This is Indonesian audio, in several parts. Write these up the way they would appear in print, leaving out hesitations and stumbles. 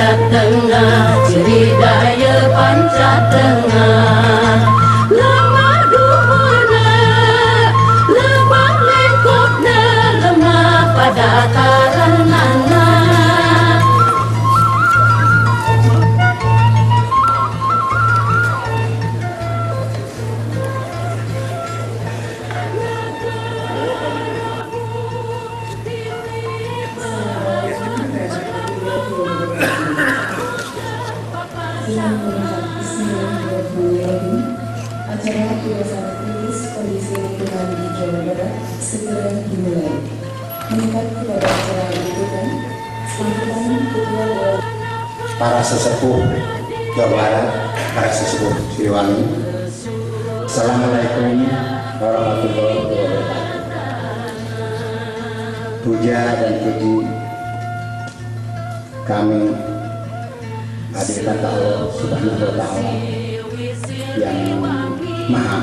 Tengah, ciri daya pancat tengah. Lemah duhurna, lebah lengkopna, lemah pada karenana. Acara kebiasaan kritis kondisi lingkungan di Jawa Barat segera dimulai. Meningkat kepada acara berikutnya, sambutan Ketua Dewan para sesepuh Jawa Barat, para sesepuh Siliwangi. Assalamualaikum warahmatullahi wabarakatuh. Puja dan puji kami hadirkan Allah Subhanahu wa Ta'ala yang Maha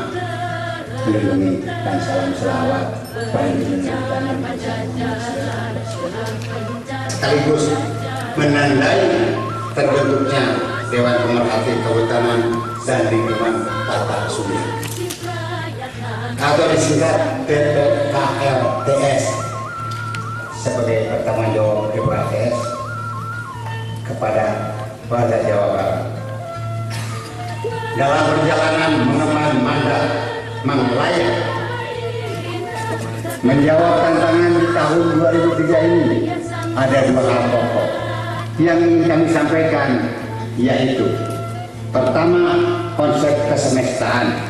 melindungi, dan salam selawat pada junjungan kita Nabi sekaligus menandai terbentuknya Dewan Pemerhati Kehutanan dan Lingkungan Tata Sunyi atau disingkat DPKLTS sebagai pertanggung jawab DPKLTS kepada Polda Jawa Barat dalam perjalanan mengemban mandat Manglayang menjawab tantangan di tahun 2003 ini. Ada dua hal pokok yang ingin kami sampaikan, yaitu pertama, konsep kesemestaan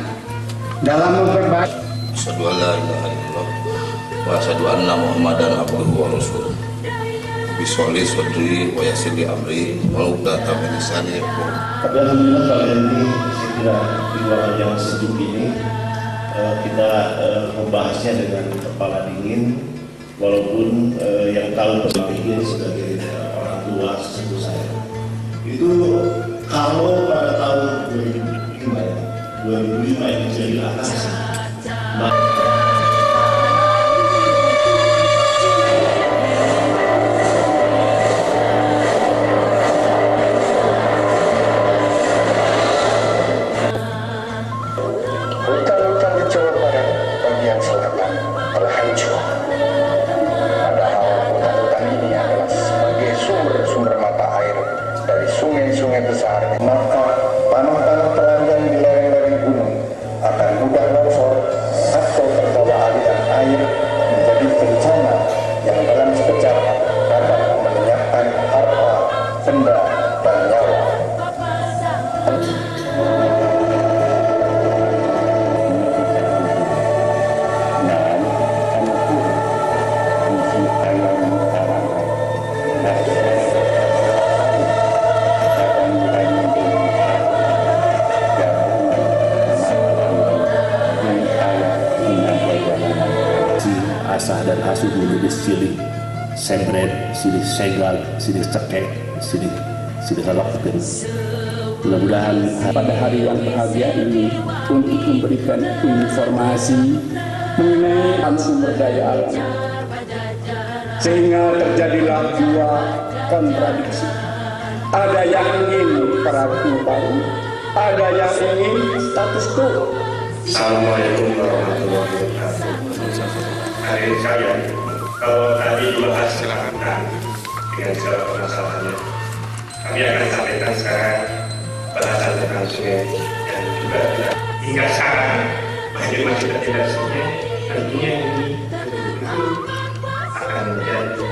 dalam memperbaiki asyhadu an la ilaha illallah wa asyhadu anna muhammadan abduhu wa rasuluh bisholli sodri wa yassir li amri wa uqdatam min lisani yafqahu. Tapi alhamdulillah kali ini saya kira di ruangan yang sejuk ini kita membahasnya dengan kepala dingin, walaupun yang tahu ini sebagai orang tua sesepuh saya itu kalau pada tahun 2005 ini jadi atasi. hutan-hutan di Jawa Barat bagian selatan telah hancur. Padahal hutan-hutan ini adalah sebagai sumber-sumber mata air dari sungai-sungai besar. Maka tanah-tanah telanjang di lereng-lereng gunung akan mudah longsor atau terbawa aliran air menjadi bencana yang dalam sekejap dapat melenyapkan harta, benda, dan nyawa. Asah dan asuh menjadi silih sembret, silih segal, silih cekek, silih halakkeun. Mudah-mudahan pada hari yang bahagia ini untuk memberikan informasi mengenai sumber daya alam, sehingga terjadilah dua kontradiksi. Ada yang ingin peratu baru, ada yang ingin status quo. Assalamualaikum warahmatullahi wabarakatuh. Hadirin sekalian, kalau tadi dibahas silakan dengan segala permasalahannya, kami akan sampaikan sekarang bahasan tentang sungai dan juga hingga sekarang banjir masih terjadi di sungai. Tentunya ini betul-betul akan menjadi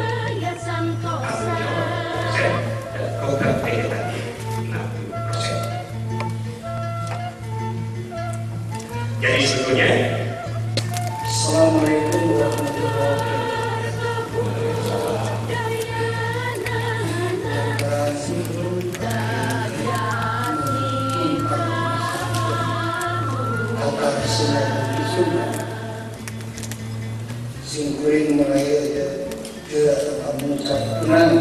tanggung jawab dosen dan program vegetatif 60%. Jadi sebetulnya Assalamualaikum warahmatullahi wabarakatuh. Singkuring mulai ke mengucapkan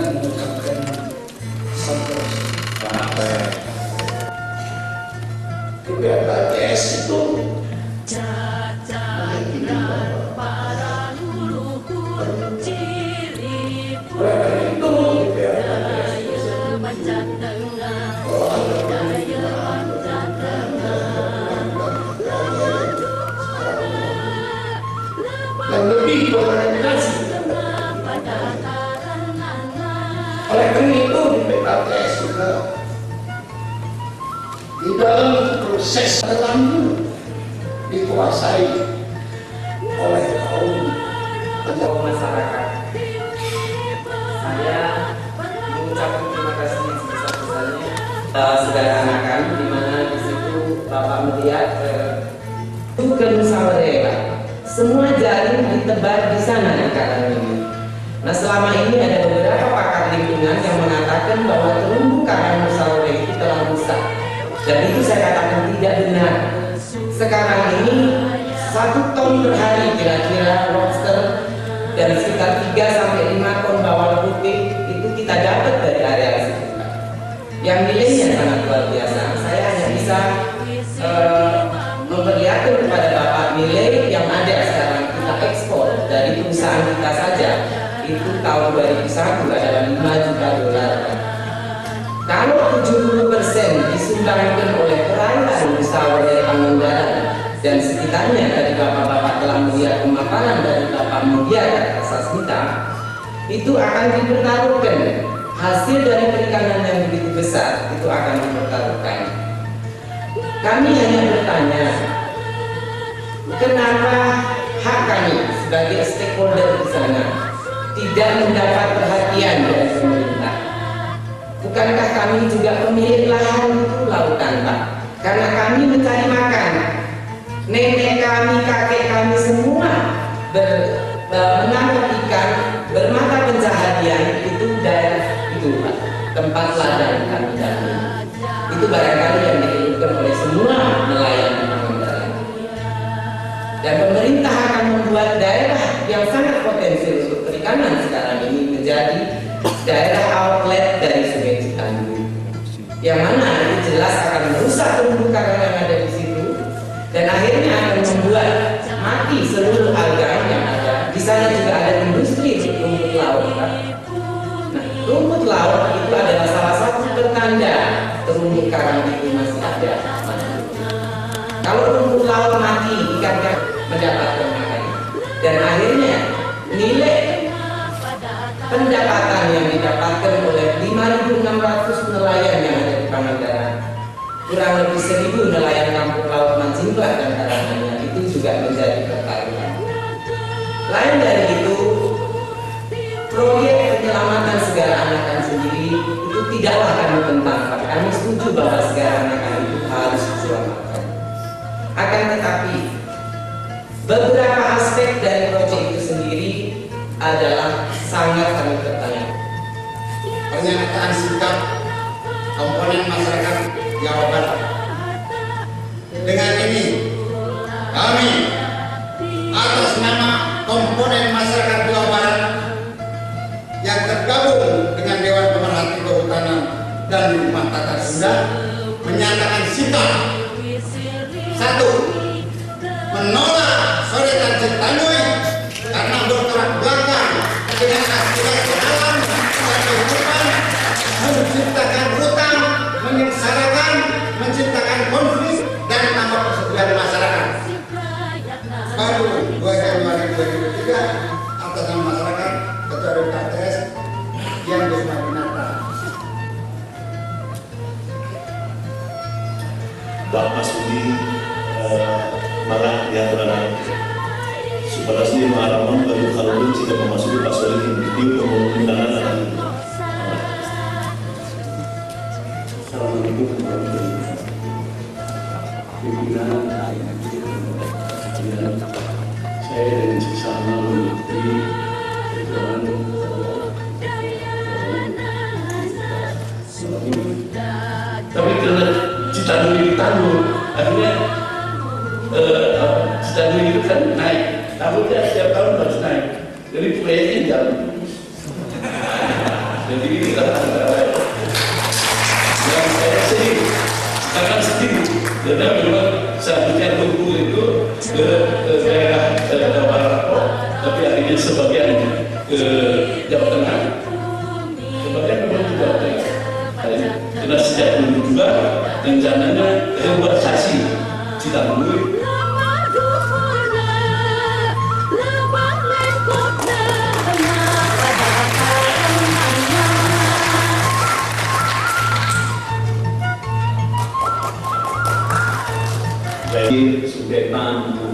sampai DPKLTS itu Ciri budaya KTS juga di dalam proses terlanjur dikuasai oleh kaum masyarakat. Saya mengucapkan terima kasih yang sebesar-besarnya sederhanakan di mana di situ Bapak melihat bukan musyawarah, semua jaring ditebar di sana di Karang ini. Nah, selama ini ada beberapa pakar lingkungan yang mengatakan bahwa terumbu karang musyawarah itu telah rusak, dan itu saya katakan tidak benar. Sekarang ini 1 ton per hari kira-kira lobster dan sekitar 3-5 ton bawal putih itu kita dapat dari area sekitar. Yang nilainya sangat luar biasa. Saya hanya bisa memperlihatkan kepada Bapak nilai yang ada sekarang kita ekspor dari perusahaan kita saja itu tahun 2001 adalah 5 juta dolar. Kalau 70% disumbangkan oleh perairan musyawarah Pangandaran dan sekitarnya, dari Bapak-bapak telah melihat pemaparan dari Bapak Mudia asas kita, itu akan dipertaruhkan. Hasil dari perikanan yang begitu besar itu akan dipertaruhkan. Kami hanya bertanya, kenapa hak kami sebagai stakeholder di sana tidak mendapat perhatian dari pemerintah? Bukankah kami juga pemilik lahan itu lautan, Pak? Karena kami mencari makan. Nenek kami, kakek kami semua menangkap ikan, bermata pencaharian itu daerah itu, Pak, tempat ladang kami dahulu. Itu barangkali yang dikeluhkan oleh semua nelayan di Pangandaran. Dan pemerintah akan membuat daerah yang sangat potensial untuk perikanan sekarang ini menjadi daerah outlet dari Sungai Citanjur, yang mana itu jelas akan merusak terumbu karang yang ada di situ dan akhirnya akan membuat mati seluruh alga yang ada. Di sana juga ada industri rumput laut, Pak. Nah, rumput laut itu adalah salah satu pertanda terumbu karang itu masih ada. Kalau rumput laut mati, ikan-ikan mendapatkan makan, dan akhirnya nilai pendapatan yang didapatkan oleh 5.600 nelayan yang ada di Pangandaran, kurang lebih 1.000 nelayan kampung laut Manjimba dan karangannya, itu juga menjadi pertaruhan. Lain dari itu, proyek penyelamatan Segara Anakan sendiri itu tidaklah kami tentang, Pak. Kami setuju bahwa Segara Anakan itu harus diselamatkan. Akan tetapi beberapa aspek dari proyek itu sendiri adalah sangat kami bertanya. Pernyataan sikap komponen masyarakat Jawa Barat. Dengan ini kami atas nama komponen masyarakat Jawa Barat yang tergabung dengan Dewan Pemerhati Kehutanan dan Rumah Tata Sunda menyatakan sikap: 1. Menolak soretan Citanjur karena bertolak belakang dengan aspirasi alam dan kehidupan, menciptakan hutang, menyengsarakan, menciptakan konflik dan tambah persekutuan masyarakat. Baru 2 Januari 2003 atas nama masyarakat Ketua KTS yang Desmadinata. Bapak Sudi malah diaturan supaya sendiri mengarahkan bagi kalau jika memasuki pasal ini video pemerintahan akan Assalamualaikum warahmatullahi wabarakatuh. Saya dengan sesama mengikuti tapi karena Citanjur ditanggung, akhirnya Citanjur itu kan naik. Takutnya setiap tahun harus naik. Jadi proyeknya jalan. Jadi inilah yang saya sedih. Akan sedih. Karena memang seharusnya tunggu itu ke daerah Barat, tapi akhirnya sebagian ke Jawa Tengah. Sebagian memang ke Jawa Tengah. Karena sejak dulu juga rencananya revitalisasi Citanjur.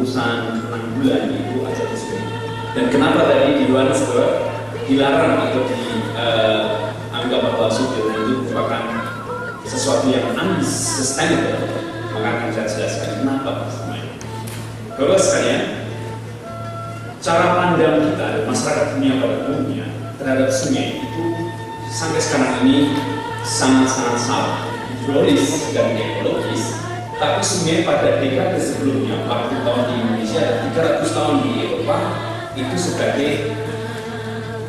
urusan 6 bulan itu aja di sini. Dan kenapa tadi di Johannesburg dilarang atau dianggap bahwa supir itu merupakan sesuatu yang unsustainable, maka akan saya jelaskan kenapa semuanya. Kalau sekalian, cara pandang kita dan masyarakat dunia pada umumnya terhadap sungai itu sampai sekarang ini sangat-sangat salah, hidrolis dan ekologis. Tapi sungai pada dekade sebelumnya, 40 tahun di Indonesia dan 300 tahun di Eropa, itu sebagai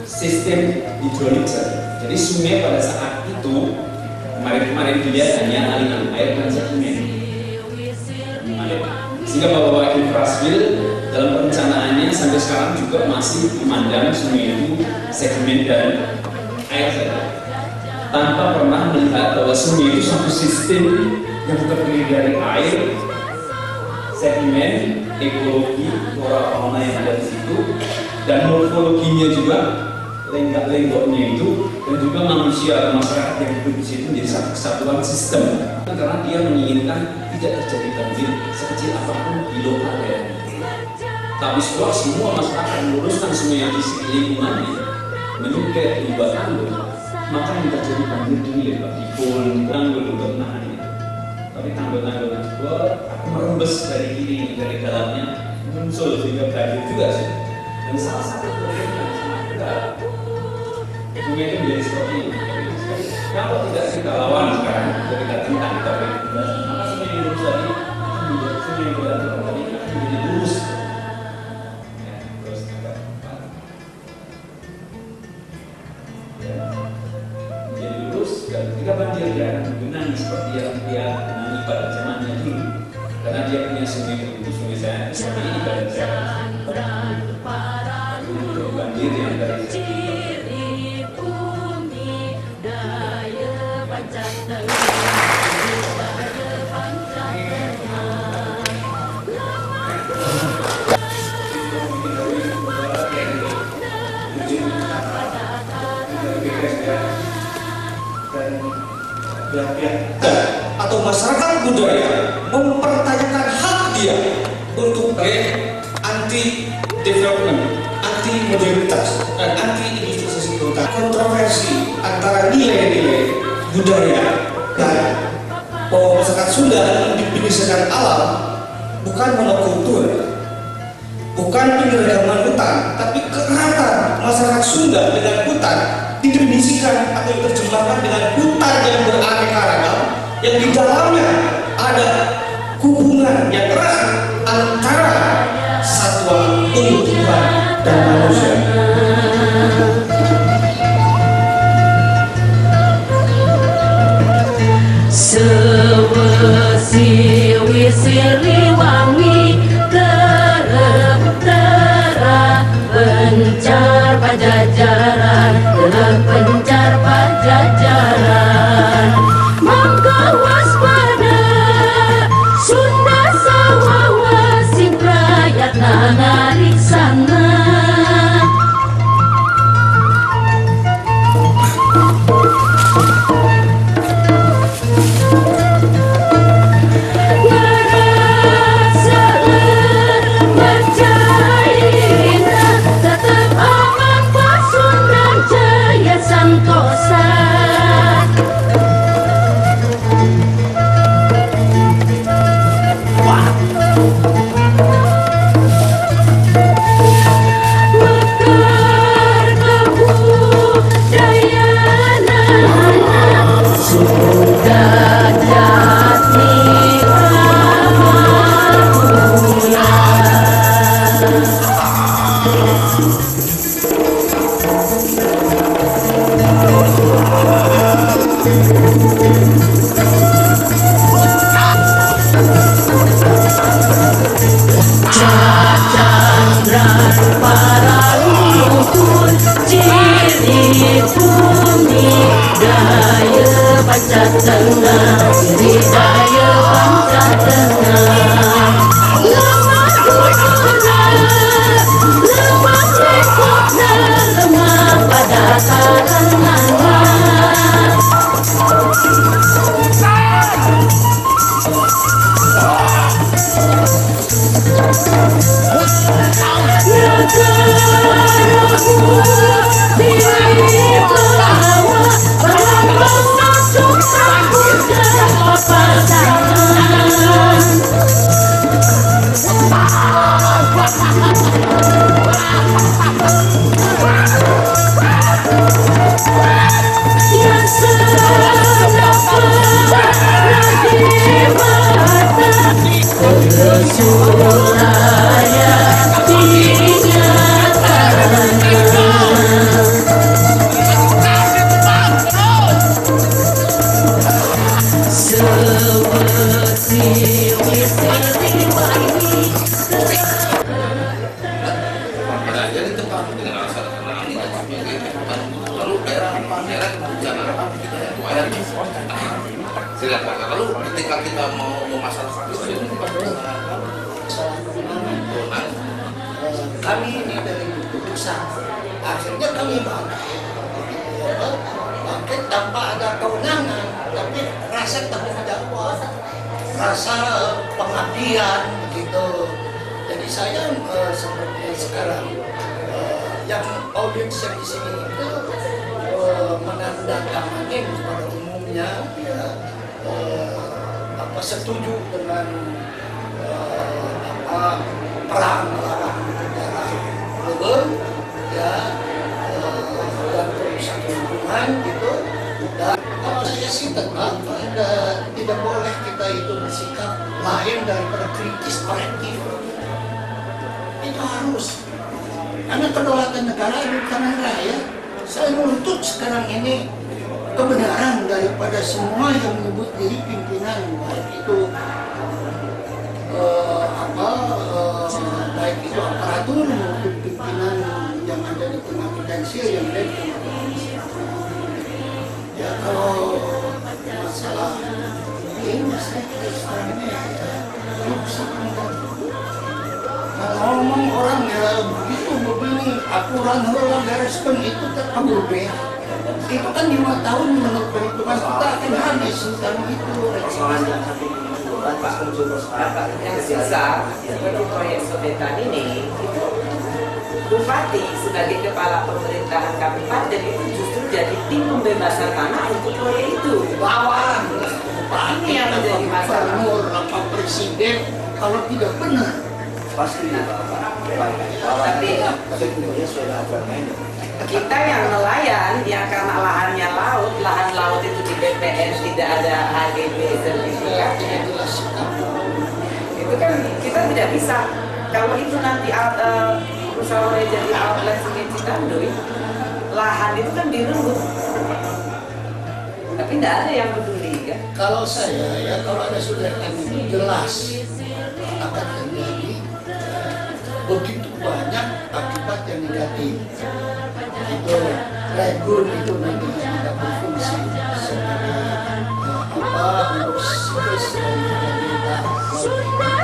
sistem hidrolik saja. Jadi sungai pada saat itu kemarin dilihat hanya aliran air dan sedimen. Sehingga Bapak Wakil Praswil dalam perencanaannya sampai sekarang juga masih memandang sungai itu sedimen dan air saja, tanpa pernah melihat bahwa sungai itu satu sistem yang terdiri dari air, sedimen, ekologi, flora fauna yang ada di situ, dan morfologinya juga, lenggak-lenggoknya itu, dan juga manusia atau masyarakat yang hidup di situ menjadi satu kesatuan sistem. Karena dia menginginkan tidak terjadi banjir sekecil apapun di lokal daerah. Tapi setelah semua masyarakat meluruskan sungai yang di lingkungannya menyukai lubang tanggul, maka yang terjadi banjir di lembah Dipol, tanggul lubang nahan. Tapi tanggul-tanggul tersebut merembes dari kiri dari dalamnya muncul sehingga banjir juga sih. Dan salah satu problemnya sangat berat. Sungai itu menjadi seperti ini. Kalau tidak kita lawan sekarang, kita tentang kita bebas, maka sungai yang lurus tadi akan menjadi sungai yang berantakan tadi akan menjadi lurus. Ya, terus agak cepat. Ya, menjadi lurus dan ketika banjir dia akan menggenangi seperti yang dia genangi pada zamannya dulu. Karena dia punya sungai itu sungai saya seperti ini pada saya. Banjir yang dari atau masyarakat budaya mempertanyakan hak dia untuk anti development, anti modernitas dan anti industrialisasi kota. Kontroversi antara nilai-nilai budaya dan bahwa masyarakat Sunda mendefinisikan alam bukan monokultur, bukan penyeragaman hutan, tapi keeratan masyarakat Sunda dengan hutan didefinisikan atau diterjemahkan dengan hutan yang beraneka ragam yang di dalamnya ada hubungan yang erat antara satwa, tumbuh-tumbuhan dan manusia. Sewisi-wisiri wangi terap-terap pencar pajajaran, terpencar pajajaran. Mangga waspada Sunda sawawa sing rakyat nangarik sana. Tengah, diri daya panca tengah. Lemah dukuna, lemah lekokna, lemah pada karangan. dengan alasan karena angin dan sebagainya. Lalu daerah bencana kita itu airnya. Silakan. Lalu ketika kita mau memasang stasiun, kami ini dari pusat, akhirnya kami bangkit tanpa ada kewenangan, tapi rasa tanggung jawab, rasa pengabdian begitu. Jadi saya seperti sekarang yang audiens yang di sini itu menandatangani pada umumnya ya, setuju dengan perang melawan negara global ya, dan perusahaan lingkungan gitu. Dan kalau saya sih tetap tidak boleh kita itu bersikap lain daripada kritis kolektif. Itu harus, karena kedaulatan negara ada di tangan rakyat. Saya menuntut sekarang ini kebenaran daripada semua yang menyebut diri pimpinan, baik itu baik itu aparatur maupun pimpinan yang ada di tengah potensial yang ada di tengah potensial. Ya kalau masalah ini saya sekarang ini ya bisa ngomong orang ya begitu begini aturan orang bereskan itu terkabul ya. Itu kan 5 tahun menurut perhitungan kita akan habis tentang itu. Persoalan yang satu yang sisa seperti proyek Sodetan ini, itu Bupati sebagai kepala pemerintahan kabupaten itu justru jadi tim pembebasan tanah untuk proyek itu. Lawan Bupati yang menjadi masalah. Gubernur apa presiden kalau tidak benar pasti tapi kita yang nelayan yang karena lahannya lahan laut itu di BPN tidak ada HGB sertifikatnya, itu kan kita tidak bisa. Kalau itu nanti usaha jadi outlet Sungai Citanduy, lahan itu kan direnggut, tapi tidak ada yang peduli kan. Kalau saya ya kalau ada sudah itu jelas akan terjadi begitu banyak akibat yang negatif. Itu regun itu nanti tidak berfungsi sebagai untuk siklus dari pemerintah.